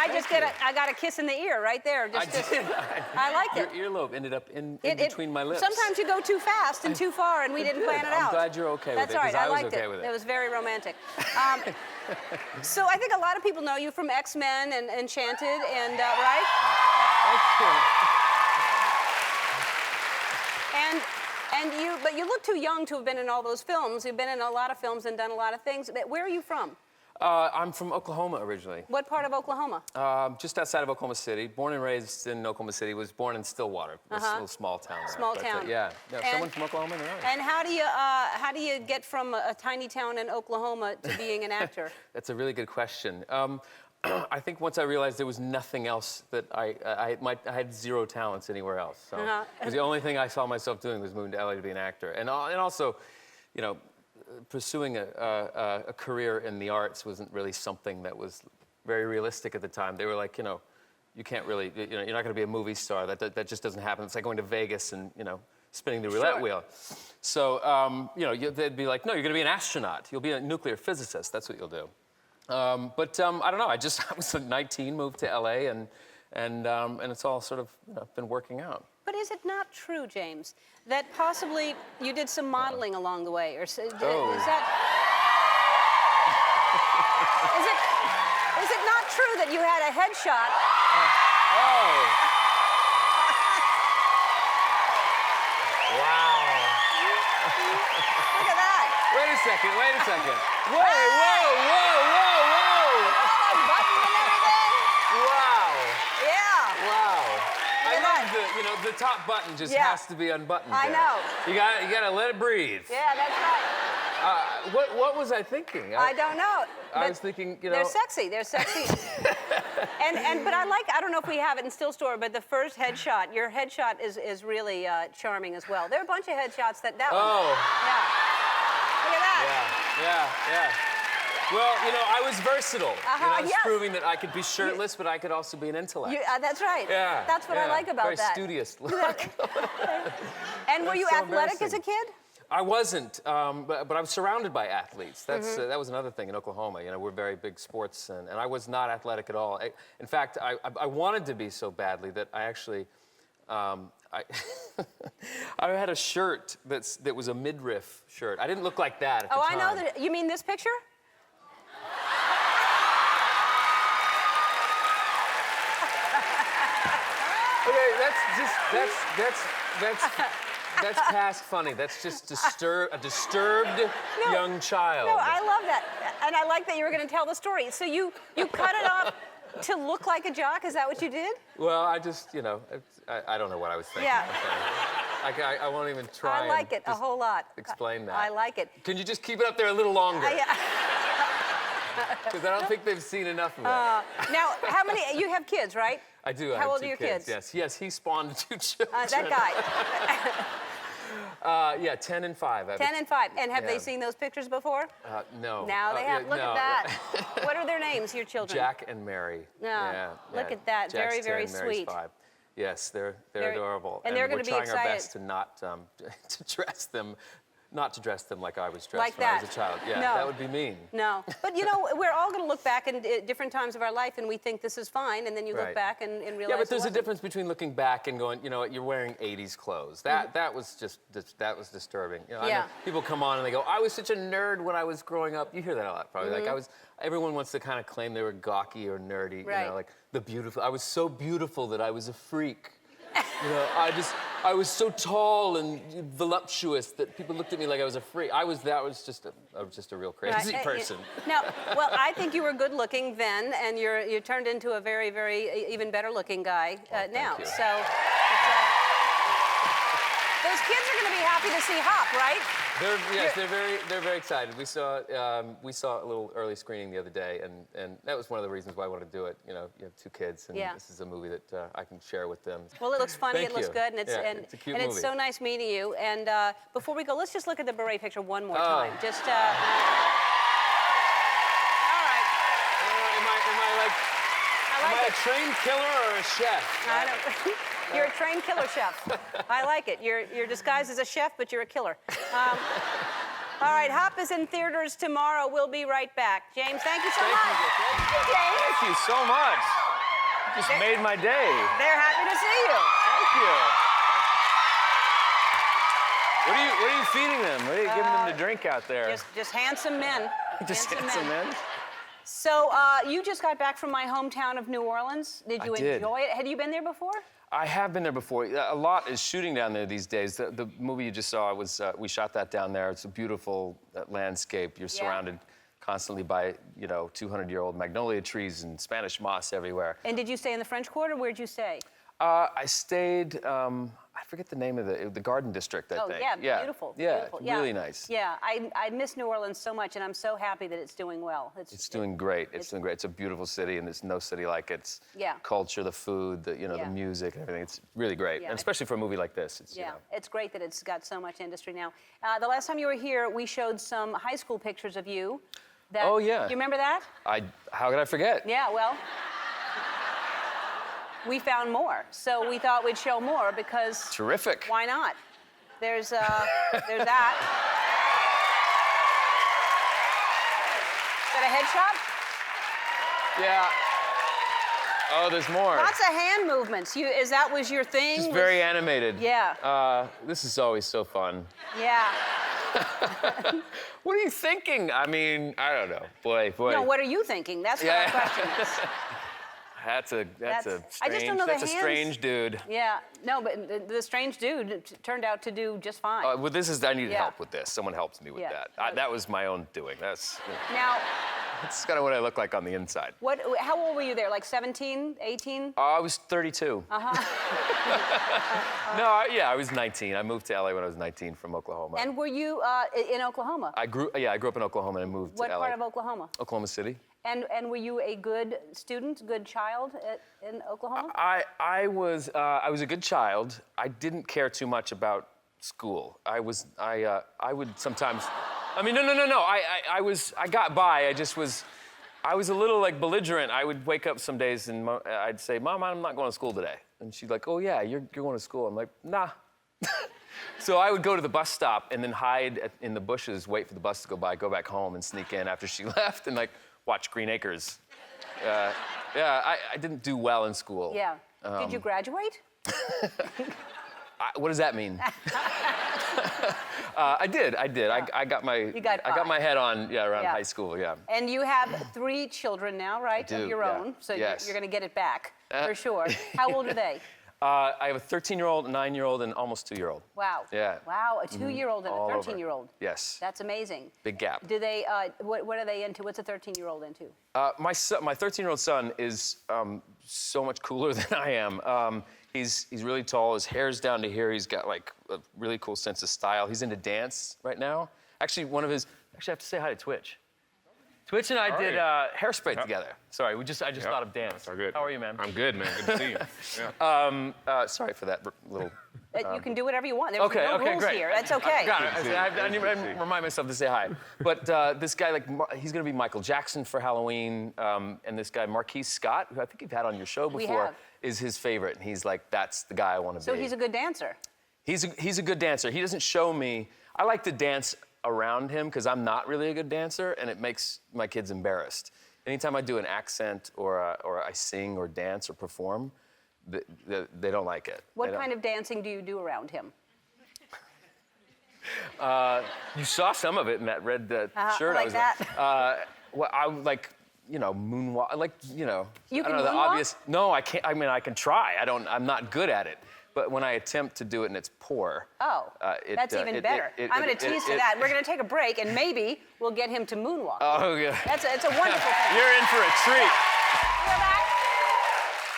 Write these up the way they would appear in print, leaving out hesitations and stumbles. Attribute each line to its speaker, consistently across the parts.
Speaker 1: I got a kiss in the ear right there. I liked it.
Speaker 2: Your earlobe ended up in between my lips.
Speaker 1: Sometimes you go too fast and too far, and we didn't plan it out.
Speaker 2: I'm glad you're okay with it.
Speaker 1: That's all right. I liked
Speaker 2: okay with
Speaker 1: it. It was very romantic. So I think a lot of people know you from X-Men and Enchanted, and right?
Speaker 2: Thank you.
Speaker 1: But you look too young to have been in all those films. You've been in a lot of films and done a lot of things. Where are you from?
Speaker 2: I'm from Oklahoma originally.
Speaker 1: What part of Oklahoma?
Speaker 2: Just outside of Oklahoma City. Born and raised in Oklahoma City. Was born in Stillwater, a little small town there.
Speaker 1: Small town.
Speaker 2: Yeah. Someone from Oklahoma? No.
Speaker 1: And how do you get from a tiny town in Oklahoma to being an actor?
Speaker 2: That's a really good question. I think once I realized there was nothing else that I had zero talents anywhere else. So it was the only thing I saw myself doing was moving to LA to be an actor, and also, you know, pursuing a career in the arts wasn't really something that was very realistic at the time. They were like, you know, you can't really, you know, you're not going to be a movie star. That just doesn't happen. It's like going to Vegas and, you know, spinning the roulette wheel. So, you know, they'd be like, no, you're going to be an astronaut. You'll be a nuclear physicist. That's what you'll do. I don't know. I was 19, moved to LA, and it's all sort of, you know, been working out.
Speaker 1: But is it not true, James, that possibly you did some modeling along the way, or is that? Is it not true that you had a headshot?
Speaker 2: Wow.
Speaker 1: Look at that.
Speaker 2: Wait a second. Whoa.
Speaker 1: Button and everything.
Speaker 2: Wow.
Speaker 1: Yeah.
Speaker 2: Wow. I love the top button just has to be unbuttoned.
Speaker 1: I know.
Speaker 2: You gotta let it breathe.
Speaker 1: Yeah, that's right.
Speaker 2: What was I thinking?
Speaker 1: I don't know.
Speaker 2: I was thinking, you know.
Speaker 1: They're sexy. But I don't know if we have it in still store, but the first headshot, your headshot is really charming as well. There are a bunch of headshots that one.
Speaker 2: Oh.
Speaker 1: Yeah. Look at that.
Speaker 2: Yeah. Well, you know, I was versatile. I was
Speaker 1: yes.
Speaker 2: proving that I could be shirtless, but I could also be an intellect.
Speaker 1: That's right.
Speaker 2: Yeah.
Speaker 1: That's what I like about
Speaker 2: Very
Speaker 1: that.
Speaker 2: studious look.
Speaker 1: And were you
Speaker 2: so
Speaker 1: athletic as a kid?
Speaker 2: I wasn't, but I was surrounded by athletes. That was another thing in Oklahoma. You know, we're very big sports, and I was not athletic at all. In fact, I wanted to be so badly that I actually, I had a shirt that was a midriff shirt. I didn't look like that at the time.
Speaker 1: I know that. You mean this picture?
Speaker 2: Okay, that's past funny. That's just a disturbed young child.
Speaker 1: No, I love that. And I like that you were going to tell the story. So you cut it off to look like a jock? Is that what you did?
Speaker 2: Well, I just, you know, I don't know what I was thinking.
Speaker 1: Yeah.
Speaker 2: I won't even try.
Speaker 1: I like it a whole lot.
Speaker 2: Explain that.
Speaker 1: I like it.
Speaker 2: Can you just keep it up there a little longer? Because I don't think they've seen enough of it.
Speaker 1: Now, you have kids, right?
Speaker 2: I do.
Speaker 1: How old are your kids?
Speaker 2: Yes, he spawned 2 children.
Speaker 1: That guy.
Speaker 2: Yeah, 10 and 5.
Speaker 1: 10 and 5. And have they seen those pictures before?
Speaker 2: No.
Speaker 1: Now they have. Look at that. What are their names, your children?
Speaker 2: Jack and Mary.
Speaker 1: Look at that.
Speaker 2: Jack's
Speaker 1: very, very
Speaker 2: 10, Mary's
Speaker 1: sweet.
Speaker 2: 5. Yes, they're adorable.
Speaker 1: And they're going to be excited.
Speaker 2: We're trying our best to not to dress them like I was dressed
Speaker 1: like
Speaker 2: when I was a child. Yeah,
Speaker 1: no.
Speaker 2: That would be mean.
Speaker 1: No, but you know, we're all going to look back in different times of our life, and we think this is fine, and then you look back and realize.
Speaker 2: Yeah, but there's a difference between looking back and going, you know what, you're wearing 80s clothes. That was disturbing. You know, I know people come on and they go, I was such a nerd when I was growing up. You hear that a lot, probably. Like everyone wants to kind of claim they were gawky or nerdy.
Speaker 1: Right.
Speaker 2: You know, like I was so beautiful that I was a freak. You know, I was so tall and voluptuous that people looked at me like I was a freak. I was just a real crazy person.
Speaker 1: No, well, I think you were good looking then, and you turned into a very, very even better looking guy now.
Speaker 2: Thank you.
Speaker 1: So those kids are going to be happy to see Hop, right?
Speaker 2: They're very excited. We saw a little early screening the other day, and that was one of the reasons why I wanted to do it. You know, you have 2 kids, and this is a movie that I can share with them.
Speaker 1: Well, it looks funny. It looks good, and
Speaker 2: it's a cute movie.
Speaker 1: It's so nice meeting you. And before we go, let's just look at the beret picture one more time. Just. All right.
Speaker 2: Am I a trained killer or a chef?
Speaker 1: I don't. You're a trained killer chef. I like it. You're disguised as a chef, but you're a killer. All right, Hop is in theaters tomorrow. We'll be right back. James, thank you so much.
Speaker 2: Thank you, James.
Speaker 3: Thank you so much.
Speaker 2: Just made my day.
Speaker 1: They're happy to see you.
Speaker 2: Thank you. What are you feeding them? What are you giving them to drink out there?
Speaker 1: Just handsome men.
Speaker 2: Just handsome men?
Speaker 1: So you just got back from my hometown of New Orleans. Did you enjoy it? Had you been there before?
Speaker 2: I have been there before. A lot is shooting down there these days. The movie you just saw was we shot that down there. It's a beautiful landscape. You're surrounded constantly by 200-year-old magnolia trees and Spanish moss everywhere.
Speaker 1: And did you stay in the French Quarter? Where'd you stay?
Speaker 2: I stayed. I forget the name of the Garden District, I think.
Speaker 1: Yeah, beautiful.
Speaker 2: Yeah,
Speaker 1: beautiful.
Speaker 2: Really nice.
Speaker 1: Yeah, I miss New Orleans so much, and I'm so happy that it's doing well.
Speaker 2: It's doing great. It's doing great. It's a beautiful city, and there's no city like it. It's culture, the food, the music, and everything. It's really great, and especially for a movie like this.
Speaker 1: It's great that it's got so much industry now. The last time you were here, we showed some high school pictures of you.
Speaker 2: Oh, yeah.
Speaker 1: Do you remember that?
Speaker 2: How could I forget?
Speaker 1: Yeah, well, we found more, so we thought we'd show more because...
Speaker 2: Terrific.
Speaker 1: Why not? There's that. Is that a headshot?
Speaker 2: Yeah. Oh, there's more.
Speaker 1: Lots of hand movements. That was your thing?
Speaker 2: Just very animated.
Speaker 1: Yeah.
Speaker 2: This is always so fun.
Speaker 1: Yeah.
Speaker 2: What are you thinking? I mean, I don't know. Boy.
Speaker 1: No, what are you thinking? That's what our question is.
Speaker 2: That's a
Speaker 1: I just don't know the hands.
Speaker 2: That's a strange dude.
Speaker 1: Yeah, no, but the strange dude turned out to do just fine.
Speaker 2: Well, I needed help with this. Someone helped me with that. That was my own doing. That's kind of what I look like on the inside.
Speaker 1: How old were you there? Like 17, 18?
Speaker 2: I was 32. I was 19. I moved to LA when I was 19 from Oklahoma.
Speaker 1: And were you in Oklahoma?
Speaker 2: I grew up in Oklahoma and moved to LA.
Speaker 1: What part of Oklahoma?
Speaker 2: Oklahoma City.
Speaker 1: And were you a good student, good child in Oklahoma?
Speaker 2: I was a good child. I didn't care too much about school. I would sometimes. I mean, no. I got by. I was a little like belligerent. I would wake up some days and I'd say, "Mom, I'm not going to school today." And she'd like, "Oh yeah, you're going to school." I'm like, "Nah." So I would go to the bus stop and then hide in the bushes, wait for the bus to go by, go back home and sneak in after she left and like watch Green Acres. I didn't do well in school.
Speaker 1: Yeah. Did you graduate?
Speaker 2: What does that mean? I did. Yeah. I got my head on around high school. Yeah.
Speaker 1: And you have 3 children now, right?
Speaker 2: I do,
Speaker 1: of your own. So you're going to get it back for sure. How old are they?
Speaker 2: I have a 13-year-old, a 9-year-old, and almost 2-year-old.
Speaker 1: Wow.
Speaker 2: Yeah.
Speaker 1: Wow, a 2-year-old and a 13-year-old.
Speaker 2: Yes.
Speaker 1: That's amazing.
Speaker 2: Big gap.
Speaker 1: Do they? What are they into? What's a 13-year-old into?
Speaker 2: My 13-year-old son is so much cooler than I am. He's really tall. His hair's down to here. He's got like a really cool sense of style. He's into dance right now. Actually, I have to say hi to Twitch. Twitch and I did Hairspray together. Sorry, I just thought of dance.
Speaker 3: All good.
Speaker 2: How are you, man?
Speaker 3: I'm good, man. Good to see you.
Speaker 2: Sorry for that little.
Speaker 1: You can do whatever you want. There's no rules
Speaker 2: great.
Speaker 1: here. That's okay.
Speaker 2: I need to remind myself to say hi. But this guy, he's going to be Michael Jackson for Halloween, and this guy, Marquise Scott, who I think you've had on your show before, is his favorite. And he's like, that's the guy I want to be.
Speaker 1: So he's a good dancer.
Speaker 2: He's a good dancer. He doesn't show me. I like to dance around him because I'm not really a good dancer, and it makes my kids embarrassed. Anytime I do an accent or I sing or dance or perform, they don't like it.
Speaker 1: What kind of dancing do you do around him?
Speaker 2: You saw some of it in that red shirt.
Speaker 1: Like
Speaker 2: I was
Speaker 1: that.
Speaker 2: Well, I would like, moonwalk, like,
Speaker 1: You
Speaker 2: I
Speaker 1: can
Speaker 2: don't know, the
Speaker 1: moonwalk?
Speaker 2: obvious. No, I can't. I mean, I can try. I'm not good at it. But when I attempt to do it and it's poor.
Speaker 1: Oh, that's even better. I'm going to tease to that. We're going to take a break, and maybe we'll get him to moonwalk.
Speaker 2: Oh, yeah.
Speaker 1: It's a wonderful thing.
Speaker 2: You're in for a treat.
Speaker 1: We're back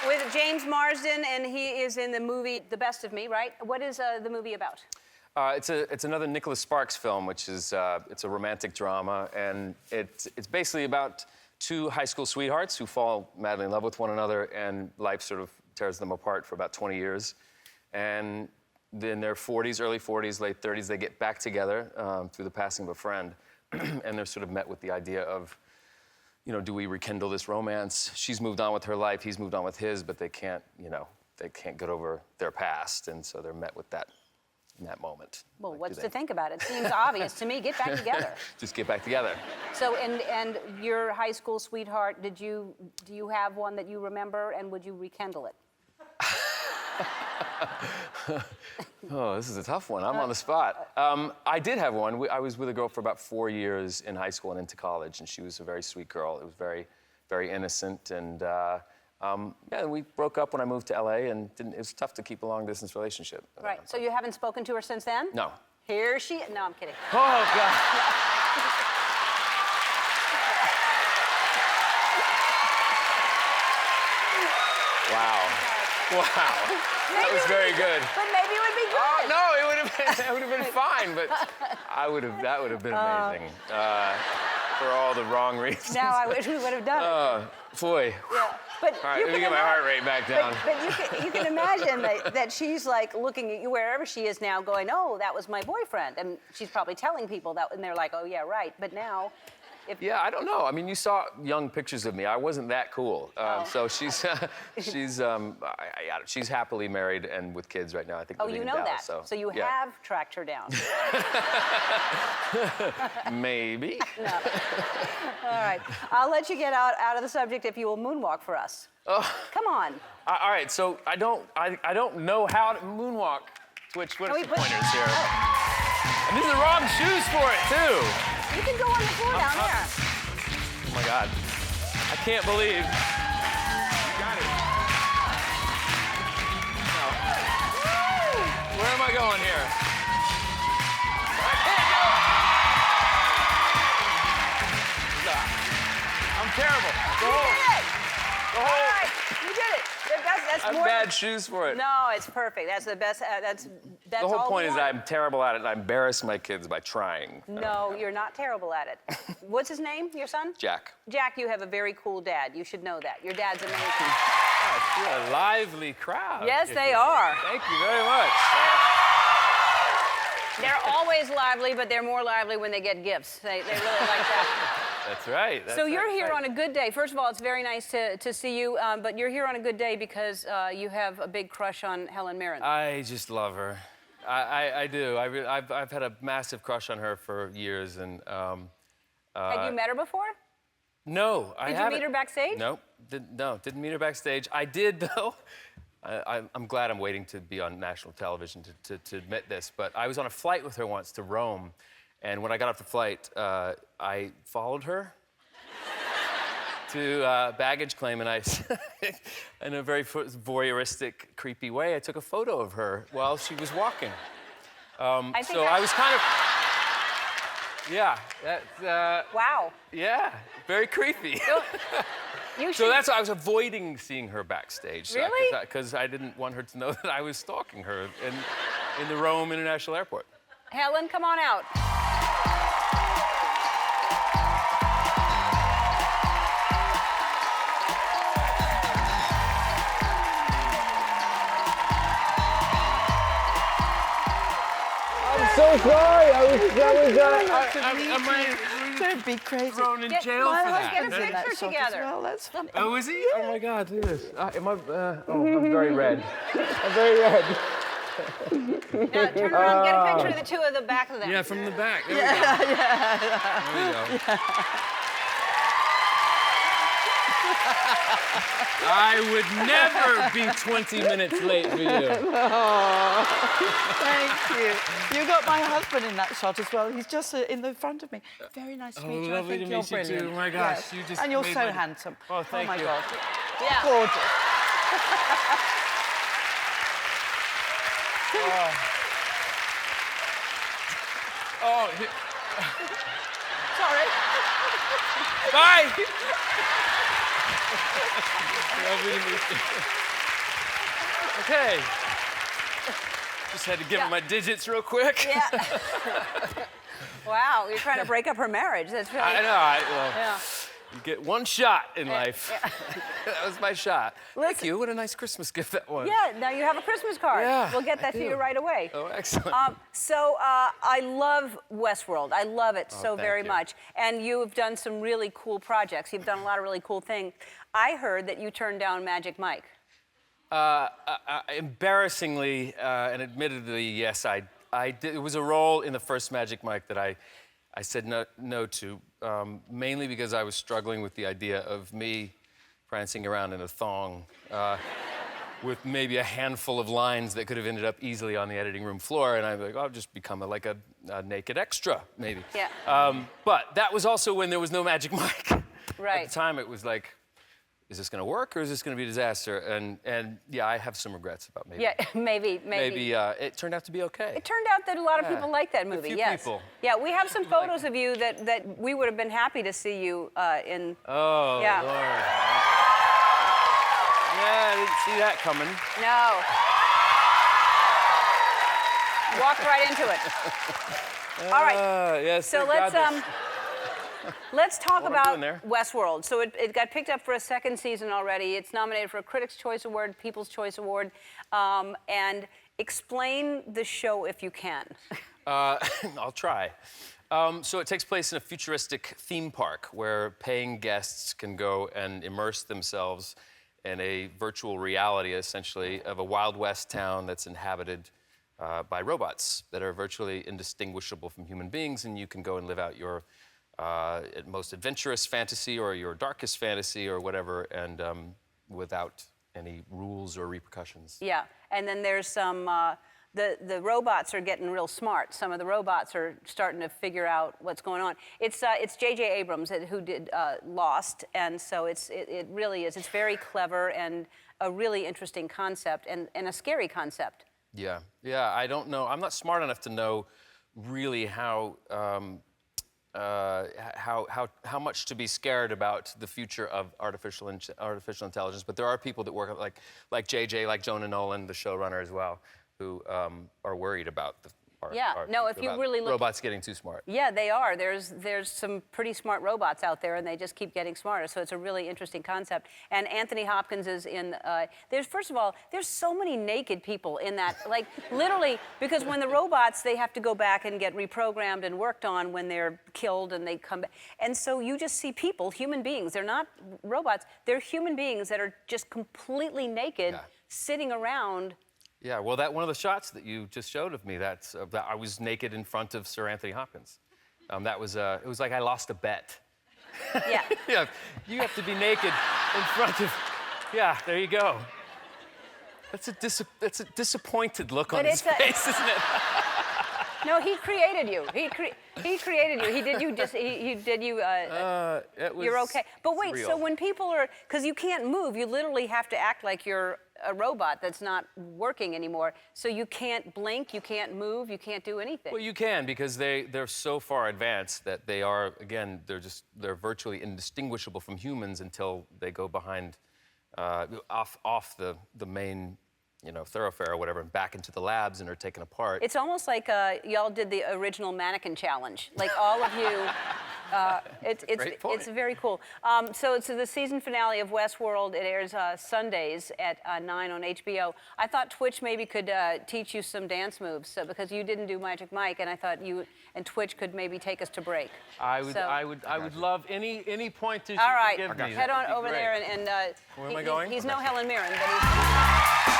Speaker 1: with James Marsden, and he is in the movie The Best of Me, right? What is the movie about?
Speaker 2: It's another Nicholas Sparks film, which is it's a romantic drama, and it's basically about 2 high school sweethearts who fall madly in love with one another, and life sort of tears them apart for about 20 years. And in their 40s, early 40s, late 30s, they get back together through the passing of a friend. And they're sort of met with the idea of, do we rekindle this romance? She's moved on with her life, he's moved on with his, but they can't get over their past. And so they're met with that in that moment.
Speaker 1: Well,
Speaker 2: Like,
Speaker 1: what's
Speaker 2: do
Speaker 1: to
Speaker 2: they-
Speaker 1: think about? It seems obvious to me. Get back together.
Speaker 2: Just get back together.
Speaker 1: So, and your high school sweetheart, do you have one that you remember, and would you rekindle it?
Speaker 2: Oh, this is a tough one. I'm on the spot. I did have one. I was with a girl for about 4 years in high school and into college, and she was a very sweet girl. It was very, very innocent, and yeah, we broke up when I moved to LA, and it was tough to keep a long-distance relationship.
Speaker 1: Right. So you haven't spoken to her since then?
Speaker 2: No.
Speaker 1: Here she. No, I'm kidding.
Speaker 2: Oh, God. Wow. Wow. That was very good.
Speaker 1: But maybe it would be good.
Speaker 2: Oh, no, it would have been fine, but that would have been amazing. For all the wrong reasons.
Speaker 1: Now I wish we would have done it.
Speaker 2: Boy.
Speaker 1: Yeah. But
Speaker 2: All right,
Speaker 1: you
Speaker 2: let me
Speaker 1: can
Speaker 2: get my heart rate back down.
Speaker 1: But you can imagine that she's like looking at you wherever she is now going, oh, that was my boyfriend. And she's probably telling people that, and they're like, oh, yeah, right. But now, if...
Speaker 2: Yeah, I don't know. I mean, you saw young pictures of me. I wasn't that cool. So she's she's happily married and with kids right now. I think.
Speaker 1: Oh,
Speaker 2: living
Speaker 1: you
Speaker 2: in
Speaker 1: know
Speaker 2: Dallas,
Speaker 1: that.
Speaker 2: So
Speaker 1: you
Speaker 2: yeah.
Speaker 1: have tracked her down.
Speaker 2: Maybe.
Speaker 1: No. All right. I'll let you get out of the subject if you will moonwalk for us.
Speaker 2: Oh.
Speaker 1: Come on.
Speaker 2: All right. So I don't know how to moonwalk. What's the pointers here?
Speaker 1: Oh.
Speaker 2: And these are the wrong shoes for it too.
Speaker 1: You can go on the floor down there.
Speaker 2: Oh my God. I can't believe. You got it. No. Where am I going here? I can't do it. I'm terrible.
Speaker 1: You did it. All right. You did it. That's
Speaker 2: I have
Speaker 1: more.
Speaker 2: bad shoes for it.
Speaker 1: No, it's perfect. That's the best. That's
Speaker 2: The whole
Speaker 1: all
Speaker 2: point
Speaker 1: we
Speaker 2: is
Speaker 1: want.
Speaker 2: I'm terrible at it and I embarrass my kids by trying.
Speaker 1: No, you're not terrible at it. What's his name, your son?
Speaker 2: Jack.
Speaker 1: Jack, you have a very cool dad. You should know that. Your dad's amazing.
Speaker 2: Oh, you're a lively crowd.
Speaker 1: Yes, they are.
Speaker 2: Thank you very much.
Speaker 1: They're always lively, but they're more lively when they get gifts. They really like that.
Speaker 2: That's right.
Speaker 1: So you're here on a good day. First of all, it's very nice to see you, but you're here on a good day because you have a big crush on Helen Mirren.
Speaker 2: I just love her. I do. I've had a massive crush on her for years, and
Speaker 1: Had you met her before?
Speaker 2: no, I
Speaker 1: Did
Speaker 2: haven't.
Speaker 1: you meet her backstage?
Speaker 2: Nope. Didn't meet her backstage. I did though. I'm glad I'm waiting to be on national television to admit this, but I was on a flight with her once to Rome, and when I got off the flight, I followed her to baggage claim, and I, in a very voyeuristic, creepy way, I took a photo of her while she was walking. I was kind of, yeah.
Speaker 1: Wow.
Speaker 2: Yeah, very creepy.
Speaker 1: You
Speaker 2: So
Speaker 1: should-
Speaker 2: that's why I was avoiding seeing her backstage.
Speaker 1: Really?
Speaker 2: Because I didn't want her to know that I was stalking her in the Rome International Airport.
Speaker 1: Helen, come on out.
Speaker 2: I'm so sorry.
Speaker 4: Don't be crazy.
Speaker 2: thrown in
Speaker 1: Get-
Speaker 2: jail
Speaker 1: my
Speaker 2: for
Speaker 1: husband-
Speaker 2: that?
Speaker 1: Get a
Speaker 4: That
Speaker 1: picture
Speaker 4: shot as
Speaker 1: together.
Speaker 4: well, that's funny.
Speaker 2: Oh, is he? Oh my God, look at this. I'm very red. I'm very red.
Speaker 1: Now, turn around, get a picture of the two of the back of them.
Speaker 2: Yeah, from the back. There we go. There we go. I would never be 20 minutes late for you.
Speaker 4: Thank you. You got my husband in that shot as well. He's just in the front of me. Very nice to meet you. I
Speaker 2: lovely
Speaker 4: think
Speaker 2: to
Speaker 4: you're
Speaker 2: meet you too.
Speaker 4: brilliant.
Speaker 2: Oh my gosh,
Speaker 4: Yes.
Speaker 2: you just
Speaker 4: And you're
Speaker 2: made
Speaker 4: so
Speaker 2: my-
Speaker 4: handsome.
Speaker 2: Oh, thank
Speaker 4: my
Speaker 2: you.
Speaker 4: God.
Speaker 1: Yeah.
Speaker 4: Gorgeous.
Speaker 2: Oh,
Speaker 4: Sorry.
Speaker 2: bye. Lovely to meet you. Okay. Just had to give her my digits real quick.
Speaker 1: Yeah. Wow, you're trying to break up her marriage. That's really.
Speaker 2: I know. Well,
Speaker 1: Yeah.
Speaker 2: you get one shot in life. That was my shot. Thank
Speaker 1: Listen-
Speaker 2: you. What a nice Christmas gift that was.
Speaker 1: Yeah, now you have a Christmas card.
Speaker 2: Yeah,
Speaker 1: We'll get that
Speaker 2: I
Speaker 1: to you
Speaker 2: do.
Speaker 1: right away.
Speaker 2: Oh, excellent.
Speaker 1: I love Westworld. I love it so
Speaker 2: thank
Speaker 1: very
Speaker 2: you.
Speaker 1: much. And you've done some really cool projects. You've done a lot of really cool things. I heard that you turned down Magic Mike.
Speaker 2: Embarrassingly and admittedly, yes, I I did. It was a role in the first Magic Mike that I said no to, mainly because I was struggling with the idea of me prancing around in a thong with maybe a handful of lines that could have ended up easily on the editing room floor, and I'm like, I'll just become a naked extra, maybe.
Speaker 1: Yeah.
Speaker 2: But that was also when there was no Magic Mike.
Speaker 1: Right.
Speaker 2: At the time, it was like, is this going to work or is this going to be a disaster? And yeah, I have some regrets about maybe.
Speaker 1: Yeah, maybe.
Speaker 2: Maybe it turned out to be okay.
Speaker 1: It turned out that a lot of people like that movie.
Speaker 2: A few
Speaker 1: yes.
Speaker 2: people.
Speaker 1: Yeah, we have some photos of you that we would have been happy to see you in.
Speaker 2: Oh,
Speaker 1: yeah.
Speaker 2: Lord. Yeah, I didn't see that coming.
Speaker 1: No. Walked right into it. All right.
Speaker 2: Yes.
Speaker 1: So let's talk about Westworld. So it got picked up for a second season already. It's nominated for a Critics' Choice Award, People's Choice Award, and explain the show if you can.
Speaker 2: I'll try. So it takes place in a futuristic theme park where paying guests can go and immerse themselves in a virtual reality, essentially, of a Wild West town that's inhabited by robots that are virtually indistinguishable from human beings, and you can go and live out your most adventurous fantasy or your darkest fantasy or whatever, and without any rules or repercussions.
Speaker 1: Yeah, and then there's some, the robots are getting real smart. Some of the robots are starting to figure out what's going on. It's J.J. Abrams who did Lost, and so it really is. It's very clever and a really interesting concept and a scary concept.
Speaker 2: Yeah, I don't know. I'm not smart enough to know really how much to be scared about the future of artificial intelligence, but there are people that work like JJ, like Jonah Nolan, the showrunner as well, who are worried about
Speaker 1: if you really look,
Speaker 2: robots getting too smart.
Speaker 1: Yeah, they are. There's some pretty smart robots out there, and they just keep getting smarter. So it's a really interesting concept. And Anthony Hopkins is in. First of all, there's so many naked people in that, like literally, because when the robots, they have to go back and get reprogrammed and worked on when they're killed, and they come back. And so you just see people, human beings. They're not robots. They're human beings that are just completely naked, sitting around.
Speaker 2: Yeah, well, one of the shots that you just showed of me, that I was naked in front of Sir Anthony Hopkins. It was like I lost a bet.
Speaker 1: Yeah.
Speaker 2: Yeah, you have to be naked in front of. Yeah, there you go. That's a disappointed look on his face, isn't it?
Speaker 1: No, he created you. He created you. He did you just. He did you. You're okay. But wait.
Speaker 2: Surreal.
Speaker 1: So when people are, because you can't move, you literally have to act like you're a robot that's not working anymore. So you can't blink, you can't move, you can't do anything.
Speaker 2: Well, you can, because they're so far advanced that they are, again, they're virtually indistinguishable from humans until they go behind, off the main, thoroughfare or whatever, and back into the labs and are taken apart.
Speaker 1: It's almost like y'all did the original mannequin challenge. Like all of you. It's very cool. So it's the season finale of Westworld. It airs Sundays at 9 on HBO. I thought Twitch maybe could teach you some dance moves, because you didn't do Magic Mike, and I thought you and Twitch could maybe take us to break.
Speaker 2: I would love any pointers
Speaker 1: all right,
Speaker 2: you could give me.
Speaker 1: head on over there and
Speaker 2: where am I going?
Speaker 1: He's no Helen Mirren, but he's.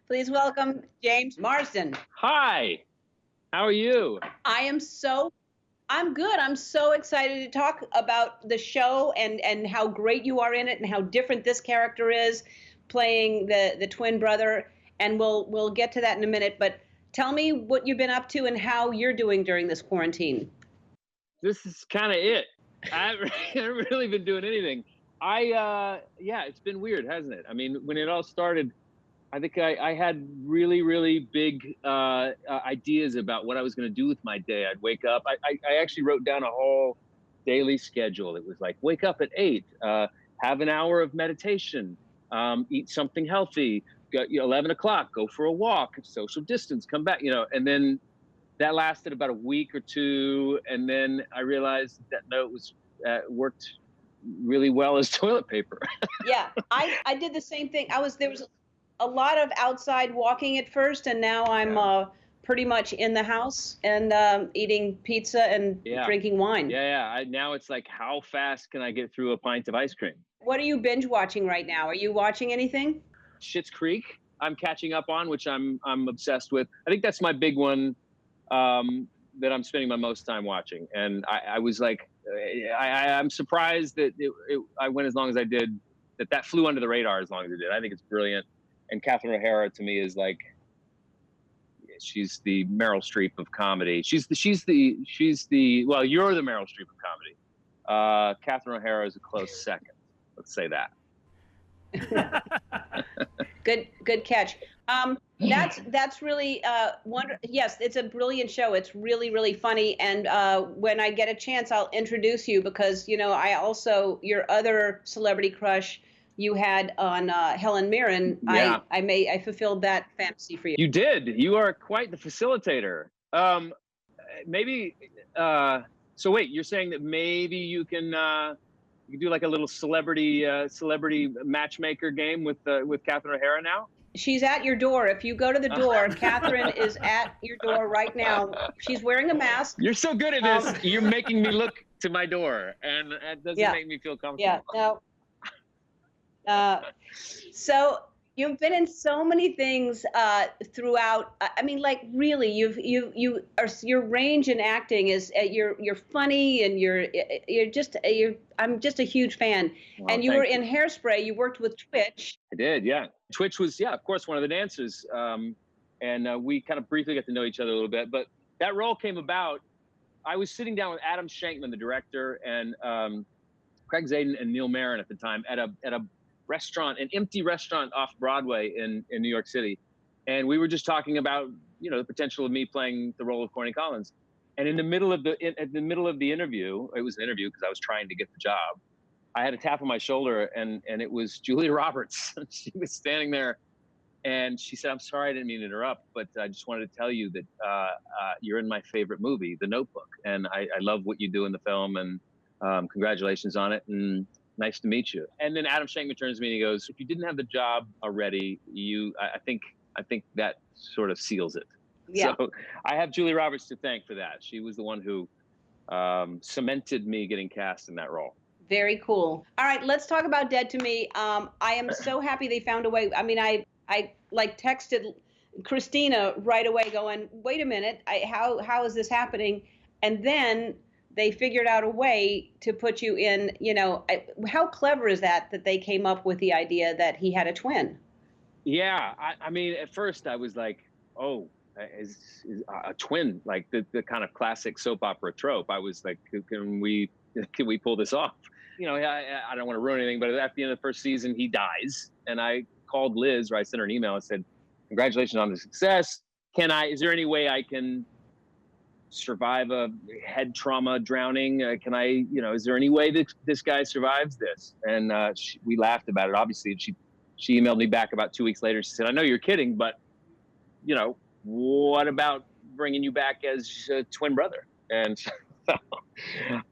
Speaker 1: Please welcome James Marsden.
Speaker 5: Hi, how are you?
Speaker 1: I'm good. I'm so excited to talk about the show and how great you are in it and how different this character is playing the twin brother. And we'll get to that in a minute. But tell me what you've been up to and how you're doing during this quarantine.
Speaker 5: This is kind of it. I haven't really been doing anything. It's been weird, hasn't it? I mean, when it all started, I think I had really, really big ideas about what I was going to do with my day. I'd wake up. I actually wrote down a whole daily schedule. It was like, wake up at 8, have an hour of meditation, eat something healthy, 11 o'clock, go for a walk, social distance, come back, and then that lasted about a week or two, and then I realized that note was worked really well as toilet paper.
Speaker 1: Yeah, I did the same thing. There was a lot of outside walking at first, and now I'm pretty much in the house and eating pizza and drinking wine.
Speaker 5: Yeah. Now it's like, how fast can I get through a pint of ice cream?
Speaker 1: What are you binge watching right now? Are you watching anything?
Speaker 5: Schitt's Creek, I'm catching up on, which I'm obsessed with. I think that's my big one that I'm spending my most time watching. And I was like, I'm surprised that I went as long as I did, that flew under the radar as long as it did. I think it's brilliant. And Catherine O'Hara to me is like, she's the Meryl Streep of comedy. She's the well, you're the Meryl Streep of comedy. Catherine O'Hara is a close second. Let's say that.
Speaker 1: Good catch. That's really wonderful. Yes, it's a brilliant show. It's really, really funny. And when I get a chance, I'll introduce you because, you know, I also, your other celebrity crush you had on Helen Mirren,
Speaker 5: yeah.
Speaker 1: I fulfilled that fantasy for you.
Speaker 5: You did. You are quite the facilitator. Maybe, so wait, you're saying that maybe you can do like a little celebrity matchmaker game with Catherine O'Hara now?
Speaker 1: She's at your door. If you go to the door, Catherine is at your door right now. She's wearing a mask.
Speaker 5: You're so good at this. You're making me look to my door, and it doesn't make me feel comfortable.
Speaker 1: Yeah, no. So you've been in so many things throughout. I mean, like really, your range in acting is you're funny and I'm just a huge fan.
Speaker 5: Well,
Speaker 1: and you were in Hairspray. You worked with Twitch.
Speaker 5: I did, yeah. Twitch was, of course, one of the dancers, and we kind of briefly got to know each other a little bit. But that role came about. I was sitting down with Adam Shankman, the director, and Craig Zadan and Neil Marin at the time at a restaurant, an empty restaurant off Broadway in New York City. And we were just talking about, you know, the potential of me playing the role of Corny Collins. And in the middle of the interview, it was an interview because I was trying to get the job, I had a tap on my shoulder and it was Julia Roberts. She was standing there and she said, "I'm sorry, I didn't mean to interrupt, but I just wanted to tell you that you're in my favorite movie, The Notebook. And I love what you do in the film, and congratulations on it. And nice to meet you." And then Adam Shankman turns to me and he goes, "If you didn't have the job already, I think that sort of seals it."
Speaker 1: Yeah.
Speaker 5: So I have Julia Roberts to thank for that. She was the one who cemented me getting cast in that role.
Speaker 1: Very cool. All right, let's talk about Dead to Me. I am so happy they found a way. I mean, I like texted Christina right away going, "Wait a minute, how is this happening?" And then they figured out a way to put you in, you know, how clever is that they came up with the idea that he had a twin?
Speaker 5: Yeah, I mean, at first I was like, oh, is a twin, like the kind of classic soap opera trope. I was like, can we pull this off? You know, I don't want to ruin anything, but at the end of the first season, he dies. And I called Liz, or I sent her an email and said, "Congratulations on the success. Is there any way I can survive a head trauma drowning? Is there any way that this guy survives this?" And we laughed about it, obviously. She emailed me back about 2 weeks later. She said, "I know you're kidding, but, you know, what about bringing you back as a twin brother?" And so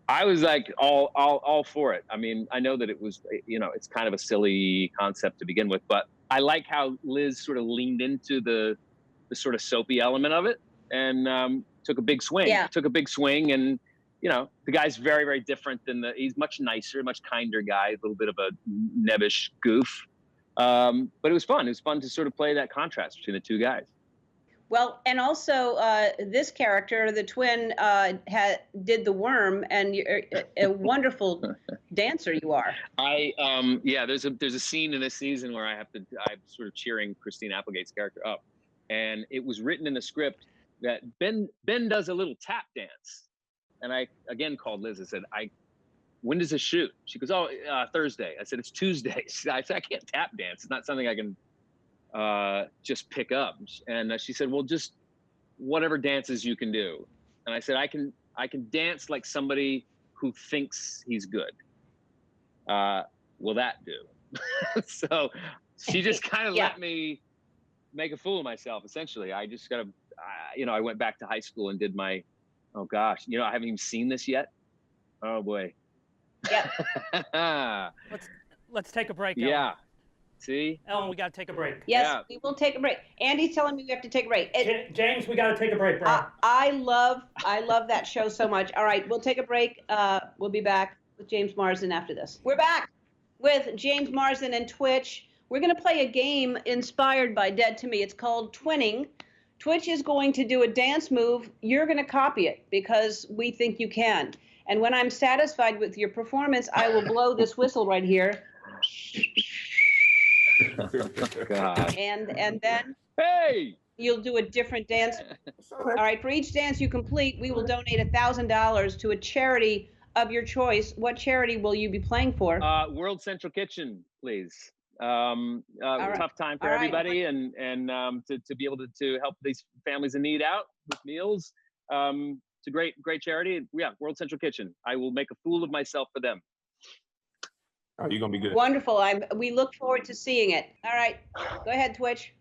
Speaker 5: I was like, all for it. I mean, I know that it was, you know, it's kind of a silly concept to begin with, but I like how Liz sort of leaned into the sort of soapy element of it and took a big swing.
Speaker 1: Yeah.
Speaker 5: Took a big swing, and you know, the guy's very, very different he's much nicer, much kinder guy, a little bit of a nebbish goof. But it was fun. It was fun to sort of play that contrast between the two guys.
Speaker 1: Well, and also this character, the twin, did the worm, and you're a wonderful dancer you are.
Speaker 5: There's a scene in this season where I'm sort of cheering Christine Applegate's character up, and it was written in the script that Ben does a little tap dance, and I again called Liz and said, "When does this shoot?" She goes, "Oh, Thursday." I said, "It's Tuesday." I said, "I can't tap dance. It's not something I can just pick up." And she said, "Well, just whatever dances you can do." And I said, I can dance like somebody who thinks he's good. Will that do?" So she just kind of let me make a fool of myself, essentially. I I went back to high school and did my, oh gosh, I haven't even seen this yet. Oh boy.
Speaker 6: Yep. Let's take a break, Ellen.
Speaker 5: Yeah. See?
Speaker 6: Ellen, we got to take a break.
Speaker 1: Yes,
Speaker 5: Yeah.
Speaker 1: we will take a break. Andy's telling me we have to take a break.
Speaker 6: James, we got to take a break, bro.
Speaker 1: I love that show so much. All right, we'll take a break. We'll be back with James Marsden after this. We're back with James Marsden and Twitch. We're going to play a game inspired by Dead to Me. It's called Twinning. Twitch is going to do a dance move. You're going to copy it because we think you can. And when I'm satisfied with your performance, I will blow this whistle right here.
Speaker 5: God.
Speaker 1: And then
Speaker 5: Hey!
Speaker 1: you'll do a different dance. All right, for each dance you complete, we will donate $1,000 to a charity of your choice. What charity will you be playing for?
Speaker 5: World Central Kitchen, please.
Speaker 1: right.
Speaker 5: Tough time for
Speaker 1: All right.
Speaker 5: everybody, and to be able to help these families in need out with meals. It's a great charity. Yeah, World Central Kitchen. I will make a fool of myself for them.
Speaker 3: Oh, you're gonna be good.
Speaker 1: Wonderful. We look forward to seeing it. All right, go ahead, Twitch.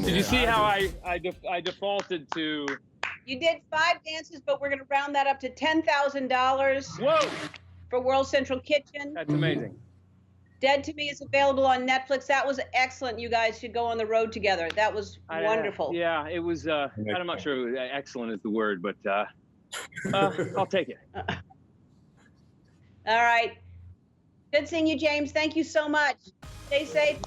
Speaker 5: Did you see how I defaulted to?
Speaker 1: You did 5 dances, but we're going to round that up to $10,000
Speaker 5: Whoa,
Speaker 1: for World Central Kitchen.
Speaker 5: that's amazing.
Speaker 1: Dead to Me is available on Netflix. That was excellent. You guys should go on the road together. That was wonderful.
Speaker 5: Yeah, it was. I'm not sure excellent is the word, but I'll take it.
Speaker 1: All right. Good seeing you, James. Thank you so much. Stay safe.